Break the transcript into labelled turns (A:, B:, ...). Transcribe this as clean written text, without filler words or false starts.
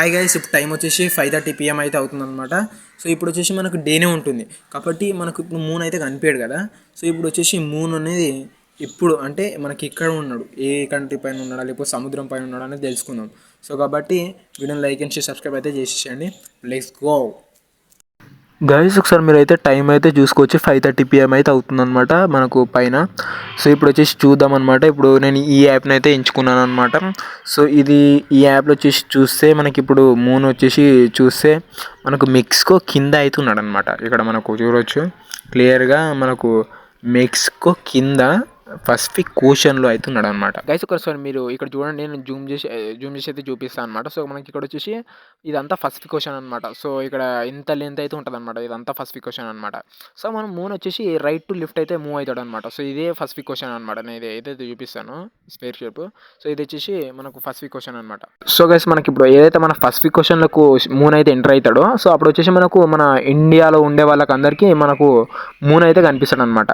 A: Hi guys, ఇప్పుడు time వచ్చేసి 5:30 PM అయితే అవుతుందన్నమాట. సో ఇప్పుడు వచ్చేసి మనకు డేనే ఉంటుంది కాబట్టి మనకు ఇప్పుడు మూన్ అయితే కనిపించడు కదా. సో ఇప్పుడు వచ్చేసి మూన్ అనేది ఇప్పుడు అంటే మనకి ఇక్కడ ఉన్నాడు, ఏ కంట్రీ పైన ఉన్నాడా లేకపోతే సముద్రం పైన ఉన్నాడా అనేది తెలుసుకుందాం. సో కాబట్టి వీడియోని లైక్ అండ్ షేర్ సబ్స్క్రైబ్ అయితే చేసేయండి. Let's go guys. ఒకసారి మీరు అయితే టైం అయితే చూసుకోవచ్చు, 5:30 PM అయితే అవుతుందన్నమాట మనకు పైన. సో ఇప్పుడు వచ్చేసి చూద్దాం అనమాట. ఇప్పుడు నేను ఈ యాప్ని అయితే ఎంచుకున్నాను అనమాట. సో ఈ యాప్లో వచ్చేసి చూస్తే మనకి ఇప్పుడు మూన్ వచ్చేసి చూస్తే మనకు మెక్సికో కింద అయితే ఉన్నాడు అనమాట. ఇక్కడ మనకు చూడవచ్చు క్లియర్గా, మనకు మెక్సికో కింద పసిఫిక్ ఓషన్లో అయితే ఉన్నాడు అనమాట. గైస్ ఒకసారి మీరు ఇక్కడ చూడండి, నేను జూమ్ చేసి అయితే చూపిస్తాను అనమాట. సో మనకి ఇక్కడ వచ్చేసి ఇదంతా పసిఫిక్ ఓషన్ అనమాట. సో ఇక్కడ ఇంత లెంత్ అయితే ఉంటుంది అనమాట, ఇదంతా పసిఫిక్ ఓషన్ అనమాట. సో మనం మూన్ వచ్చేసి రైట్ టు లెఫ్ట్ అయితే మూవ్ అవుతాడు అనమాట. సో ఇదే పసిఫిక్ ఓషన్ అనమాట. నేను ఇది ఏదైతే చూపిస్తాను స్పేర్ షేప్, సో ఇది వచ్చేసి మనకు పసిఫిక్ ఓషన్ అనమాట. సో గైస్ మనకి ఇప్పుడు ఏదైతే మన పసిఫిక్ ఓషన్లకు మూన్ అయితే ఎంటర్ అవుతాడో, సో అప్పుడు వచ్చేసి మనకు మన ఇండియాలో ఉండే వాళ్ళకి అందరికీ మనకు మూన్ అయితే కనిపిస్తాడు అనమాట.